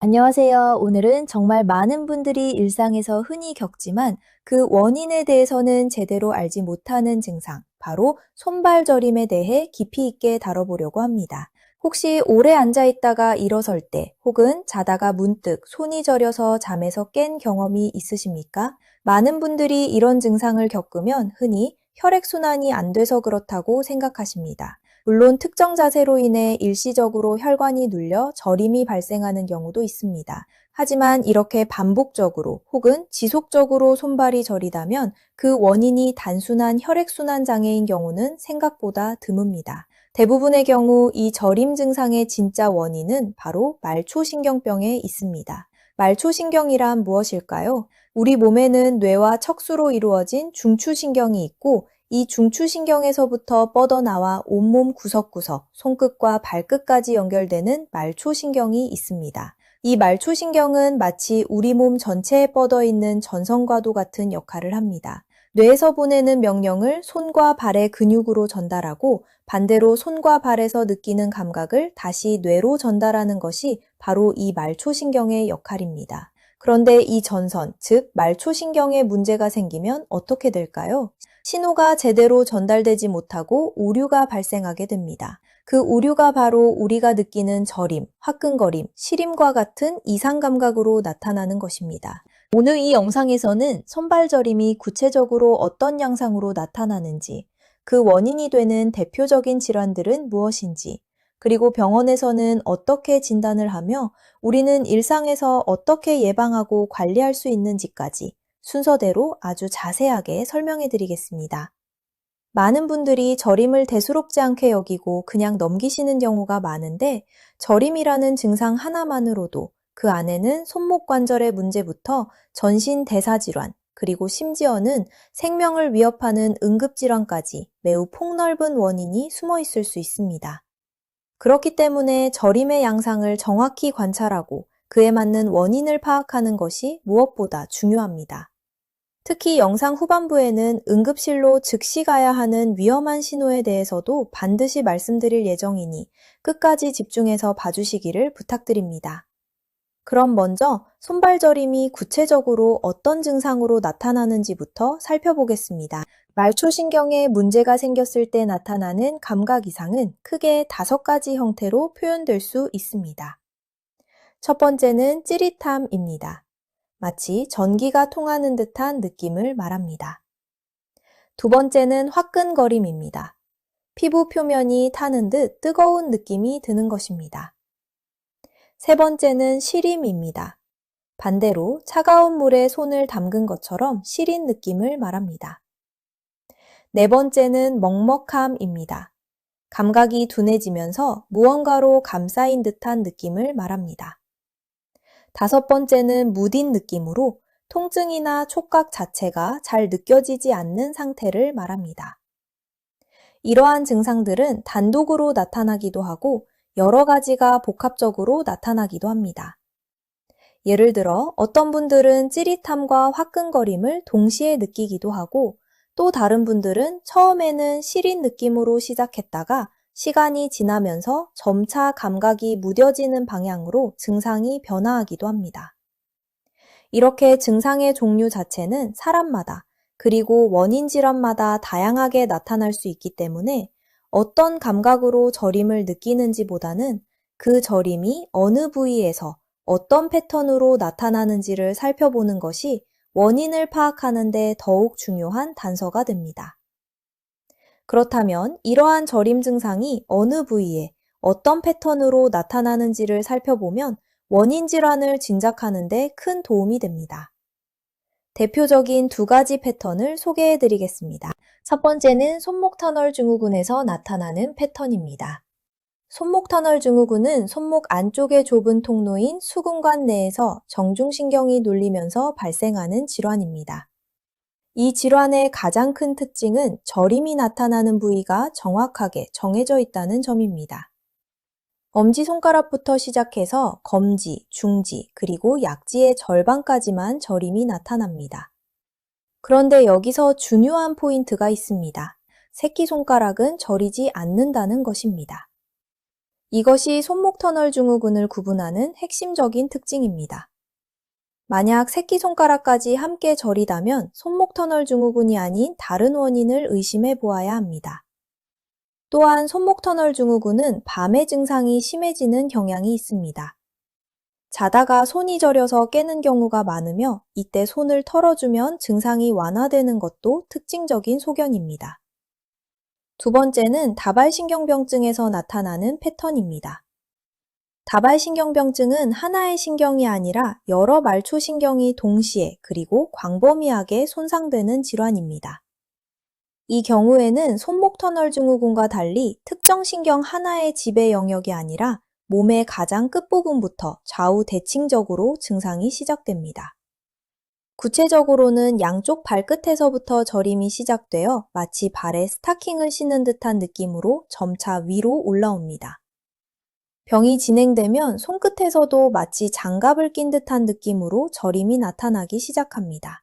안녕하세요. 오늘은 정말 많은 분들이 일상에서 흔히 겪지만 그 원인에 대해서는 제대로 알지 못하는 증상, 바로 손발 저림에 대해 깊이 있게 다뤄보려고 합니다. 혹시 오래 앉아 있다가 일어설 때 혹은 자다가 문득 손이 저려서 잠에서 깬 경험이 있으십니까? 많은 분들이 이런 증상을 겪으면 흔히 혈액순환이 안 돼서 그렇다고 생각하십니다. 물론 특정 자세로 인해 일시적으로 혈관이 눌려 저림이 발생하는 경우도 있습니다. 하지만 이렇게 반복적으로 혹은 지속적으로 손발이 저리다면 그 원인이 단순한 혈액순환 장애인 경우는 생각보다 드뭅니다. 대부분의 경우 이 저림 증상의 진짜 원인은 바로 말초신경병에 있습니다. 말초신경이란 무엇일까요? 우리 몸에는 뇌와 척수로 이루어진 중추신경이 있고 이 중추신경에서부터 뻗어나와 온몸 구석구석, 손끝과 발끝까지 연결되는 말초신경이 있습니다. 이 말초신경은 마치 우리 몸 전체에 뻗어 있는 전선과도 같은 역할을 합니다. 뇌에서 보내는 명령을 손과 발의 근육으로 전달하고 반대로 손과 발에서 느끼는 감각을 다시 뇌로 전달하는 것이 바로 이 말초신경의 역할입니다. 그런데 이 전선, 즉 말초신경에 문제가 생기면 어떻게 될까요? 신호가 제대로 전달되지 못하고 오류가 발생하게 됩니다. 그 오류가 바로 우리가 느끼는 저림, 화끈거림, 시림과 같은 이상 감각으로 나타나는 것입니다. 오늘 이 영상에서는 손발 저림이 구체적으로 어떤 양상으로 나타나는지, 그 원인이 되는 대표적인 질환들은 무엇인지, 그리고 병원에서는 어떻게 진단을 하며 우리는 일상에서 어떻게 예방하고 관리할 수 있는지까지 순서대로 아주 자세하게 설명해 드리겠습니다. 많은 분들이 저림을 대수롭지 않게 여기고 그냥 넘기시는 경우가 많은데 저림이라는 증상 하나만으로도 그 안에는 손목 관절의 문제부터 전신 대사 질환, 그리고 심지어는 생명을 위협하는 응급질환까지 매우 폭넓은 원인이 숨어 있을 수 있습니다. 그렇기 때문에 저림의 양상을 정확히 관찰하고 그에 맞는 원인을 파악하는 것이 무엇보다 중요합니다. 특히 영상 후반부에는 응급실로 즉시 가야 하는 위험한 신호에 대해서도 반드시 말씀드릴 예정이니 끝까지 집중해서 봐주시기를 부탁드립니다. 그럼 먼저 손발 저림이 구체적으로 어떤 증상으로 나타나는지부터 살펴보겠습니다. 말초신경에 문제가 생겼을 때 나타나는 감각 이상은 크게 5가지 형태로 표현될 수 있습니다. 첫 번째는 찌릿함입니다. 마치 전기가 통하는 듯한 느낌을 말합니다. 두 번째는 화끈거림입니다. 피부 표면이 타는 듯 뜨거운 느낌이 드는 것입니다. 세 번째는 시림입니다. 반대로 차가운 물에 손을 담근 것처럼 시린 느낌을 말합니다. 네 번째는 먹먹함입니다. 감각이 둔해지면서 무언가로 감싸인 듯한 느낌을 말합니다. 다섯 번째는 무딘 느낌으로 통증이나 촉각 자체가 잘 느껴지지 않는 상태를 말합니다. 이러한 증상들은 단독으로 나타나기도 하고 여러 가지가 복합적으로 나타나기도 합니다. 예를 들어 어떤 분들은 찌릿함과 화끈거림을 동시에 느끼기도 하고 또 다른 분들은 처음에는 시린 느낌으로 시작했다가 시간이 지나면서 점차 감각이 무뎌지는 방향으로 증상이 변화하기도 합니다. 이렇게 증상의 종류 자체는 사람마다 그리고 원인 질환마다 다양하게 나타날 수 있기 때문에 어떤 감각으로 저림을 느끼는지보다는 그 저림이 어느 부위에서 어떤 패턴으로 나타나는지를 살펴보는 것이 원인을 파악하는 데 더욱 중요한 단서가 됩니다. 그렇다면 이러한 저림 증상이 어느 부위에 어떤 패턴으로 나타나는지를 살펴보면 원인 질환을 진작하는 데 큰 도움이 됩니다. 대표적인 2가지 패턴을 소개해 드리겠습니다. 첫 번째는 손목 터널 증후군에서 나타나는 패턴입니다. 손목 터널 증후군은 손목 안쪽의 좁은 통로인 수근관 내에서 정중신경이 눌리면서 발생하는 질환입니다. 이 질환의 가장 큰 특징은 저림이 나타나는 부위가 정확하게 정해져 있다는 점입니다. 엄지손가락부터 시작해서 검지, 중지, 그리고 약지의 절반까지만 저림이 나타납니다. 그런데 여기서 중요한 포인트가 있습니다. 새끼손가락은 저리지 않는다는 것입니다. 이것이 손목터널 증후군을 구분하는 핵심적인 특징입니다. 만약 새끼손가락까지 함께 저리다면 손목터널 증후군이 아닌 다른 원인을 의심해 보아야 합니다. 또한 손목터널 증후군은 밤에 증상이 심해지는 경향이 있습니다. 자다가 손이 저려서 깨는 경우가 많으며 이때 손을 털어주면 증상이 완화되는 것도 특징적인 소견입니다. 두 번째는 다발신경병증에서 나타나는 패턴입니다. 다발신경병증은 하나의 신경이 아니라 여러 말초신경이 동시에 그리고 광범위하게 손상되는 질환입니다. 이 경우에는 손목터널 증후군과 달리 특정 신경 하나의 지배 영역이 아니라 몸의 가장 끝부분부터 좌우 대칭적으로 증상이 시작됩니다. 구체적으로는 양쪽 발끝에서부터 저림이 시작되어 마치 발에 스타킹을 신는 듯한 느낌으로 점차 위로 올라옵니다. 병이 진행되면 손끝에서도 마치 장갑을 낀 듯한 느낌으로 저림이 나타나기 시작합니다.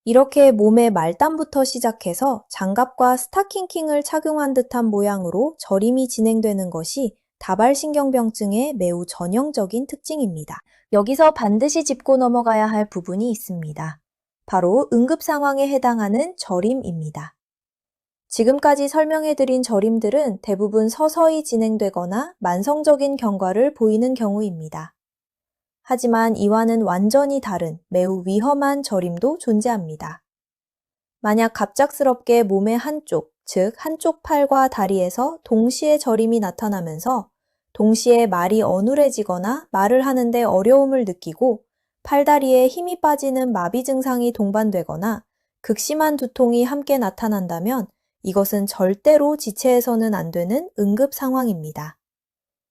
이렇게 몸의 말단부터 시작해서 장갑과 스타킹킹을 착용한 듯한 모양으로 저림이 진행되는 것이 다발신경병증의 매우 전형적인 특징입니다. 여기서 반드시 짚고 넘어가야 할 부분이 있습니다. 바로 응급 상황에 해당하는 저림입니다. 지금까지 설명해드린 저림들은 대부분 서서히 진행되거나 만성적인 경과를 보이는 경우입니다. 하지만 이와는 완전히 다른 매우 위험한 저림도 존재합니다. 만약 갑작스럽게 몸의 한쪽, 즉 한쪽 팔과 다리에서 동시에 저림이 나타나면서 동시에 말이 어눌해지거나 말을 하는데 어려움을 느끼고 팔다리에 힘이 빠지는 마비 증상이 동반되거나 극심한 두통이 함께 나타난다면 이것은 절대로 지체해서는 안 되는 응급 상황입니다.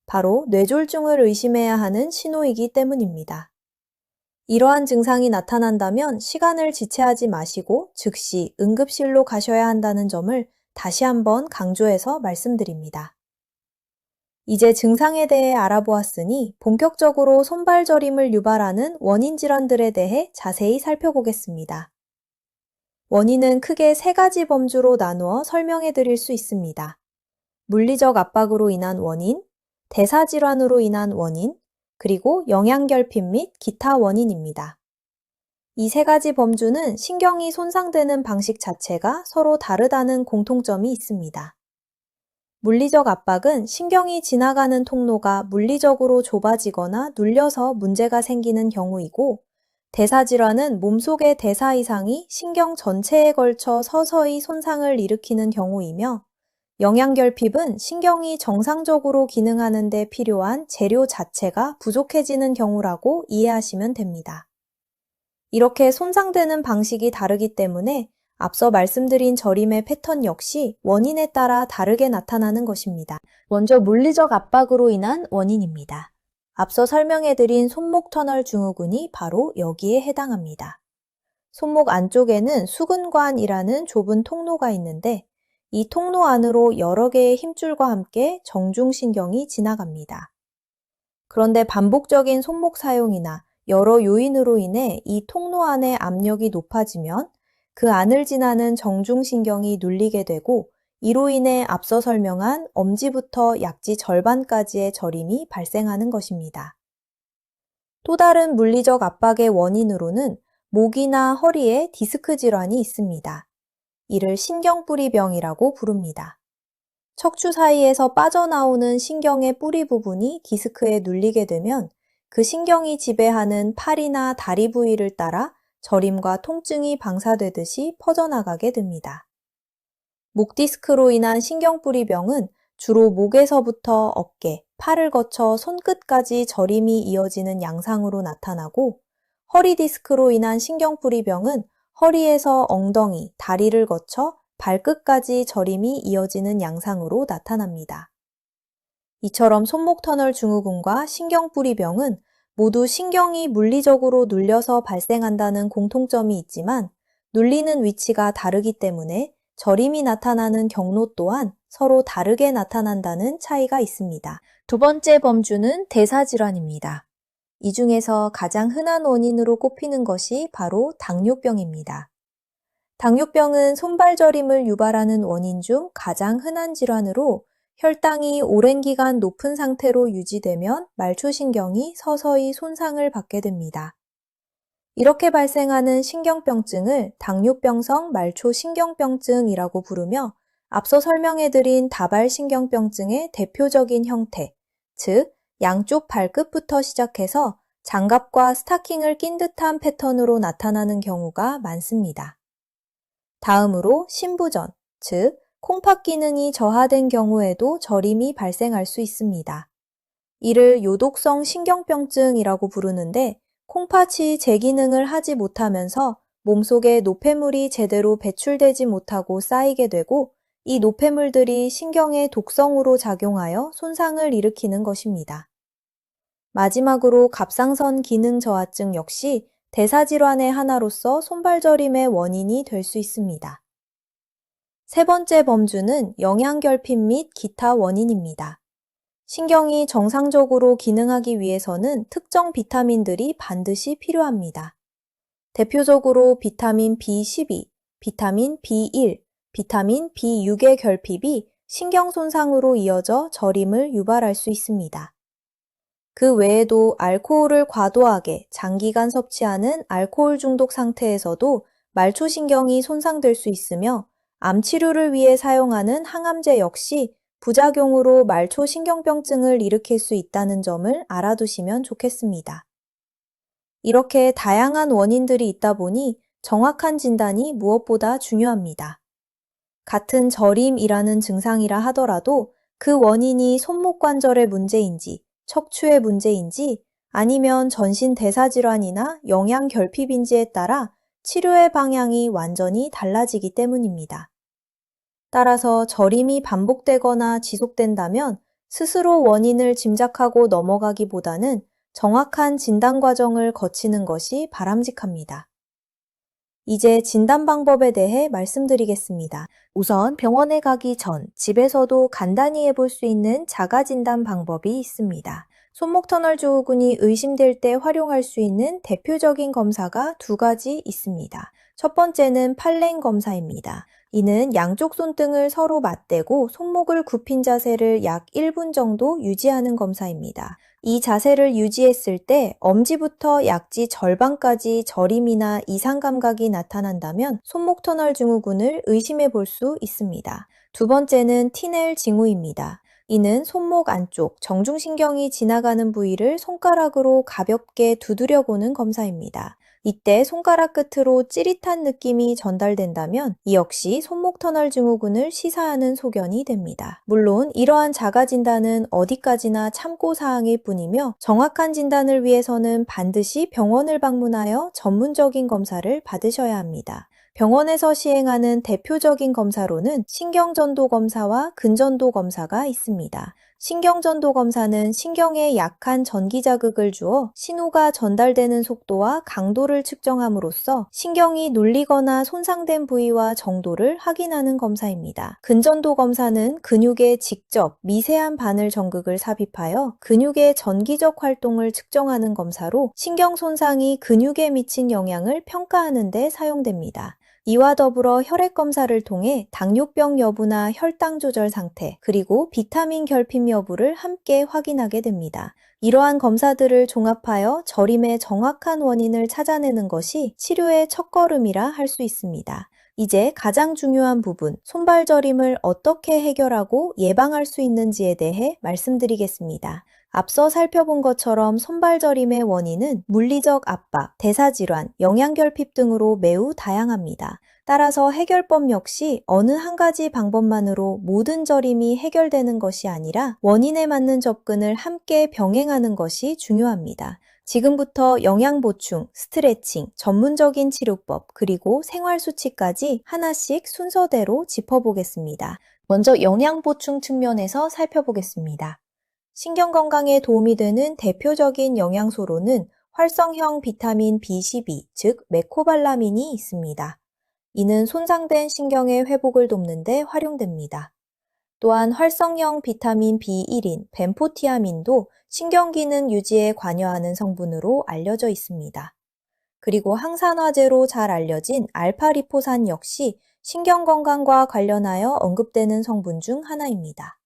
바로 뇌졸중을 의심해야 하는 신호이기 때문입니다. 이러한 증상이 나타난다면 시간을 지체하지 마시고 즉시 응급실로 가셔야 한다는 점을 다시 한번 강조해서 말씀드립니다. 이제 증상에 대해 알아보았으니 본격적으로 손발 저림을 유발하는 원인 질환들에 대해 자세히 살펴보겠습니다. 원인은 크게 세 가지 범주로 나누어 설명해 드릴 수 있습니다. 물리적 압박으로 인한 원인, 대사질환으로 인한 원인, 그리고 영양결핍 및 기타 원인입니다. 이 세 가지 범주는 신경이 손상되는 방식 자체가 서로 다르다는 공통점이 있습니다. 물리적 압박은 신경이 지나가는 통로가 물리적으로 좁아지거나 눌려서 문제가 생기는 경우이고, 대사질환은 몸속의 대사 이상이 신경 전체에 걸쳐 서서히 손상을 일으키는 경우이며, 영양결핍은 신경이 정상적으로 기능하는 데 필요한 재료 자체가 부족해지는 경우라고 이해하시면 됩니다. 이렇게 손상되는 방식이 다르기 때문에 앞서 말씀드린 저림의 패턴 역시 원인에 따라 다르게 나타나는 것입니다. 먼저 물리적 압박으로 인한 원인입니다. 앞서 설명해드린 손목터널 증후군이 바로 여기에 해당합니다. 손목 안쪽에는 수근관이라는 좁은 통로가 있는데 이 통로 안으로 여러 개의 힘줄과 함께 정중신경이 지나갑니다. 그런데 반복적인 손목 사용이나 여러 요인으로 인해 이 통로 안의 압력이 높아지면 그 안을 지나는 정중신경이 눌리게 되고 이로 인해 앞서 설명한 엄지부터 약지 절반까지의 저림이 발생하는 것입니다. 또 다른 물리적 압박의 원인으로는 목이나 허리에 디스크 질환이 있습니다. 이를 신경뿌리병이라고 부릅니다. 척추 사이에서 빠져나오는 신경의 뿌리 부분이 디스크에 눌리게 되면 그 신경이 지배하는 팔이나 다리 부위를 따라 저림과 통증이 방사되듯이 퍼져나가게 됩니다. 목 디스크로 인한 신경뿌리병은 주로 목에서부터 어깨, 팔을 거쳐 손끝까지 저림이 이어지는 양상으로 나타나고, 허리 디스크로 인한 신경뿌리병은 허리에서 엉덩이, 다리를 거쳐 발끝까지 저림이 이어지는 양상으로 나타납니다. 이처럼 손목터널 증후군과 신경뿌리병은 모두 신경이 물리적으로 눌려서 발생한다는 공통점이 있지만 눌리는 위치가 다르기 때문에 저림이 나타나는 경로 또한 서로 다르게 나타난다는 차이가 있습니다. 두 번째 범주는 대사질환입니다. 이 중에서 가장 흔한 원인으로 꼽히는 것이 바로 당뇨병입니다. 당뇨병은 손발 저림을 유발하는 원인 중 가장 흔한 질환으로 혈당이 오랜 기간 높은 상태로 유지되면 말초신경이 서서히 손상을 받게 됩니다. 이렇게 발생하는 신경병증을 당뇨병성 말초신경병증이라고 부르며 앞서 설명해드린 다발신경병증의 대표적인 형태, 즉 양쪽 발끝부터 시작해서 장갑과 스타킹을 낀 듯한 패턴으로 나타나는 경우가 많습니다. 다음으로 신부전, 즉 콩팥 기능이 저하된 경우에도 저림이 발생할 수 있습니다. 이를 요독성 신경병증이라고 부르는데 콩팥이 제 기능을 하지 못하면서 몸속에 노폐물이 제대로 배출되지 못하고 쌓이게 되고 이 노폐물들이 신경의 독성으로 작용하여 손상을 일으키는 것입니다. 마지막으로 갑상선 기능 저하증 역시 대사질환의 하나로서 손발저림의 원인이 될 수 있습니다. 세 번째 범주는 영양결핍 및 기타 원인입니다. 신경이 정상적으로 기능하기 위해서는 특정 비타민들이 반드시 필요합니다. 대표적으로 비타민 B12, 비타민 B1, 비타민 B6의 결핍이 신경 손상으로 이어져 저림을 유발할 수 있습니다. 그 외에도 알코올을 과도하게 장기간 섭취하는 알코올 중독 상태에서도 말초신경이 손상될 수 있으며 암 치료를 위해 사용하는 항암제 역시 부작용으로 말초신경병증을 일으킬 수 있다는 점을 알아두시면 좋겠습니다. 이렇게 다양한 원인들이 있다 보니 정확한 진단이 무엇보다 중요합니다. 같은 저림이라는 증상이라 하더라도 그 원인이 손목 관절의 문제인지, 척추의 문제인지, 아니면 전신 대사질환이나 영양결핍인지에 따라 치료의 방향이 완전히 달라지기 때문입니다. 따라서 저림이 반복되거나 지속된다면 스스로 원인을 짐작하고 넘어가기보다는 정확한 진단 과정을 거치는 것이 바람직합니다. 이제 진단 방법에 대해 말씀드리겠습니다. 우선 병원에 가기 전 집에서도 간단히 해볼 수 있는 자가 진단 방법이 있습니다. 손목 터널 증후군이 의심될 때 활용할 수 있는 대표적인 검사가 두 가지 있습니다. 첫 번째는 팔랭 검사입니다. 이는 양쪽 손등을 서로 맞대고 손목을 굽힌 자세를 약 1분 정도 유지하는 검사입니다. 이 자세를 유지했을 때 엄지부터 약지 절반까지 저림이나 이상 감각이 나타난다면 손목 터널 증후군을 의심해 볼 수 있습니다. 두 번째는 티넬 징후입니다. 이는 손목 안쪽 정중신경이 지나가는 부위를 손가락으로 가볍게 두드려 보는 검사입니다. 이때 손가락 끝으로 찌릿한 느낌이 전달된다면 이 역시 손목 터널 증후군을 시사하는 소견이 됩니다. 물론 이러한 자가 진단은 어디까지나 참고사항일 뿐이며 정확한 진단을 위해서는 반드시 병원을 방문하여 전문적인 검사를 받으셔야 합니다. 병원에서 시행하는 대표적인 검사로는 신경전도 검사와 근전도 검사가 있습니다. 신경전도 검사는 신경에 약한 전기 자극을 주어 신호가 전달되는 속도와 강도를 측정함으로써 신경이 눌리거나 손상된 부위와 정도를 확인하는 검사입니다. 근전도 검사는 근육에 직접 미세한 바늘 전극을 삽입하여 근육의 전기적 활동을 측정하는 검사로 신경 손상이 근육에 미친 영향을 평가하는 데 사용됩니다. 이와 더불어 혈액 검사를 통해 당뇨병 여부나 혈당 조절 상태, 그리고 비타민 결핍 여부를 함께 확인하게 됩니다. 이러한 검사들을 종합하여 저림의 정확한 원인을 찾아내는 것이 치료의 첫걸음이라 할 수 있습니다. 이제 가장 중요한 부분, 손발 저림을 어떻게 해결하고 예방할 수 있는지에 대해 말씀드리겠습니다. 앞서 살펴본 것처럼 손발 저림의 원인은 물리적 압박, 대사질환, 영양결핍 등으로 매우 다양합니다. 따라서 해결법 역시 어느 한 가지 방법만으로 모든 저림이 해결되는 것이 아니라 원인에 맞는 접근을 함께 병행하는 것이 중요합니다. 지금부터 영양보충, 스트레칭, 전문적인 치료법, 그리고 생활수치까지 하나씩 순서대로 짚어보겠습니다. 먼저 영양보충 측면에서 살펴보겠습니다. 신경 건강에 도움이 되는 대표적인 영양소로는 활성형 비타민 B12, 즉 메코발라민이 있습니다. 이는 손상된 신경의 회복을 돕는 데 활용됩니다. 또한 활성형 비타민 B1인 벤포티아민도 신경기능 유지에 관여하는 성분으로 알려져 있습니다. 그리고 항산화제로 잘 알려진 알파리포산 역시 신경 건강과 관련하여 언급되는 성분 중 하나입니다.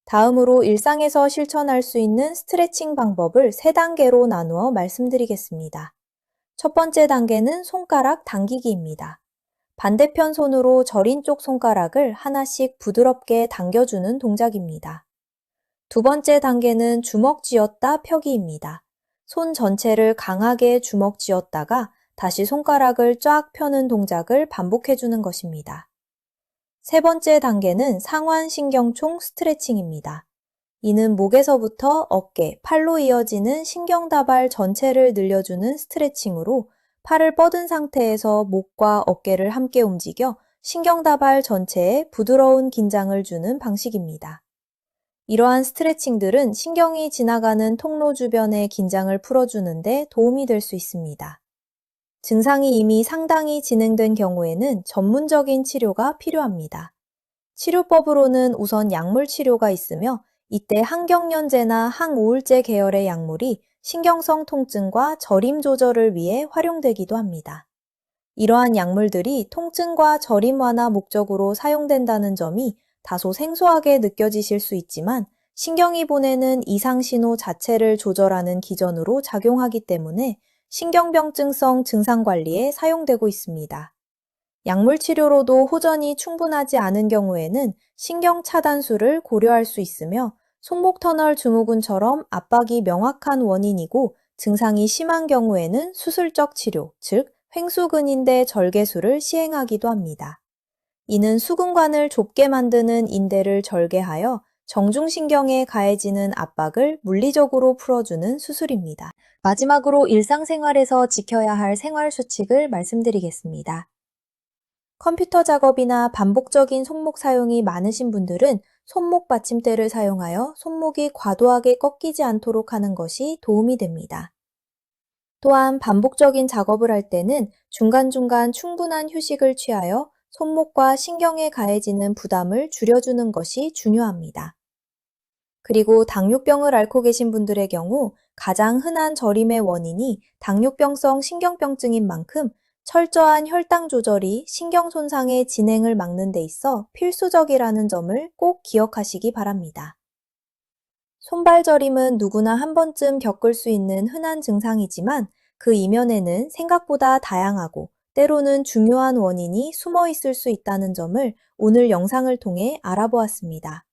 다음으로 일상에서 실천할 수 있는 스트레칭 방법을 3단계로 나누어 말씀드리겠습니다. 첫 번째 단계는 손가락 당기기입니다. 반대편 손으로 저린 쪽 손가락을 하나씩 부드럽게 당겨주는 동작입니다. 두 번째 단계는 주먹 쥐었다 펴기입니다. 손 전체를 강하게 주먹 쥐었다가 다시 손가락을 쫙 펴는 동작을 반복해주는 것입니다. 세 번째 단계는 상완신경총 스트레칭입니다. 이는 목에서부터 어깨, 팔로 이어지는 신경다발 전체를 늘려주는 스트레칭으로 팔을 뻗은 상태에서 목과 어깨를 함께 움직여 신경다발 전체에 부드러운 긴장을 주는 방식입니다. 이러한 스트레칭들은 신경이 지나가는 통로 주변의 긴장을 풀어주는 데 도움이 될 수 있습니다. 증상이 이미 상당히 진행된 경우에는 전문적인 치료가 필요합니다. 치료법으로는 우선 약물 치료가 있으며 이때 항경련제나 항우울제 계열의 약물이 신경성 통증과 저림 조절을 위해 활용되기도 합니다. 이러한 약물들이 통증과 저림 완화 목적으로 사용된다는 점이 다소 생소하게 느껴지실 수 있지만 신경이 보내는 이상신호 자체를 조절하는 기전으로 작용하기 때문에 신경병증성 증상 관리에 사용되고 있습니다. 약물 치료로도 호전이 충분하지 않은 경우에는 신경 차단술을 고려할 수 있으며 손목 터널 증후군처럼 압박이 명확한 원인이고 증상이 심한 경우에는 수술적 치료, 즉 횡수근인대 절개술을 시행하기도 합니다. 이는 수근관을 좁게 만드는 인대를 절개하여 정중신경에 가해지는 압박을 물리적으로 풀어주는 수술입니다. 마지막으로 일상생활에서 지켜야 할 생활수칙을 말씀드리겠습니다. 컴퓨터 작업이나 반복적인 손목 사용이 많으신 분들은 손목 받침대를 사용하여 손목이 과도하게 꺾이지 않도록 하는 것이 도움이 됩니다. 또한 반복적인 작업을 할 때는 중간중간 충분한 휴식을 취하여 손목과 신경에 가해지는 부담을 줄여주는 것이 중요합니다. 그리고 당뇨병을 앓고 계신 분들의 경우 가장 흔한 저림의 원인이 당뇨병성 신경병증인 만큼 철저한 혈당 조절이 신경 손상의 진행을 막는 데 있어 필수적이라는 점을 꼭 기억하시기 바랍니다. 손발 저림은 누구나 한 번쯤 겪을 수 있는 흔한 증상이지만 그 이면에는 생각보다 다양하고 때로는 중요한 원인이 숨어 있을 수 있다는 점을 오늘 영상을 통해 알아보았습니다.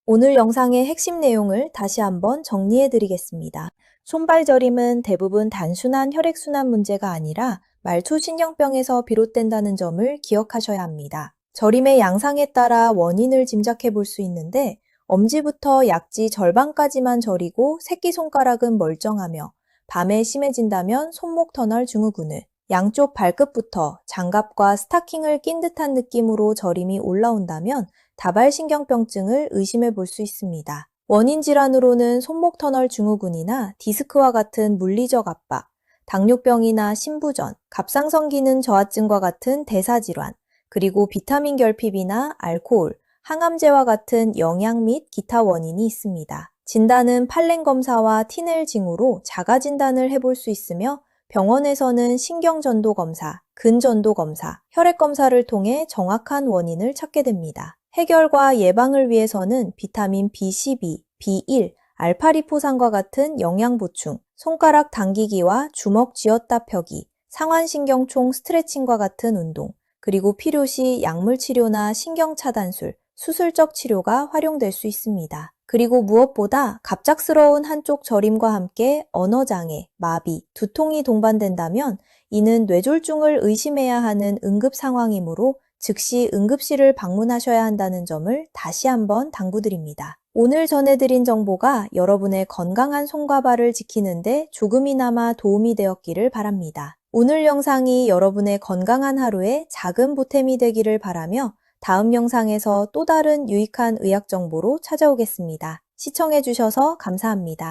오늘 영상의 핵심 내용을 다시 한번 정리해 드리겠습니다. 손발 저림은 대부분 단순한 혈액순환 문제가 아니라 말초신경병에서 비롯된다는 점을 기억하셔야 합니다. 저림의 양상에 따라 원인을 짐작해 볼 수 있는데 엄지부터 약지 절반까지만 저리고 새끼손가락은 멀쩡하며 밤에 심해진다면 손목 터널 증후군을, 양쪽 발끝부터 장갑과 스타킹을 낀 듯한 느낌으로 저림이 올라온다면 다발신경병증을 의심해 볼 수 있습니다. 원인 질환으로는 손목 터널 증후군이나 디스크와 같은 물리적 압박, 당뇨병이나 신부전, 갑상선 기능 저하증과 같은 대사질환, 그리고 비타민 결핍이나 알코올, 항암제와 같은 영양 및 기타 원인이 있습니다. 진단은 판렌 검사와 티넬 징후로 자가 진단을 해볼 수 있으며 병원에서는 신경전도 검사, 근전도 검사, 혈액 검사를 통해 정확한 원인을 찾게 됩니다. 해결과 예방을 위해서는 비타민 B12, B1, 알파리포산과 같은 영양 보충, 손가락 당기기와 주먹 쥐었다 펴기, 상완신경총 스트레칭과 같은 운동, 그리고 필요시 약물 치료나 신경 차단술, 수술적 치료가 활용될 수 있습니다. 그리고 무엇보다 갑작스러운 한쪽 저림과 함께 언어장애, 마비, 두통이 동반된다면 이는 뇌졸중을 의심해야 하는 응급 상황이므로 즉시 응급실을 방문하셔야 한다는 점을 다시 한번 당부드립니다. 오늘 전해드린 정보가 여러분의 건강한 손과 발을 지키는데 조금이나마 도움이 되었기를 바랍니다. 오늘 영상이 여러분의 건강한 하루에 작은 보탬이 되기를 바라며 다음 영상에서 또 다른 유익한 의학 정보로 찾아오겠습니다. 시청해주셔서 감사합니다.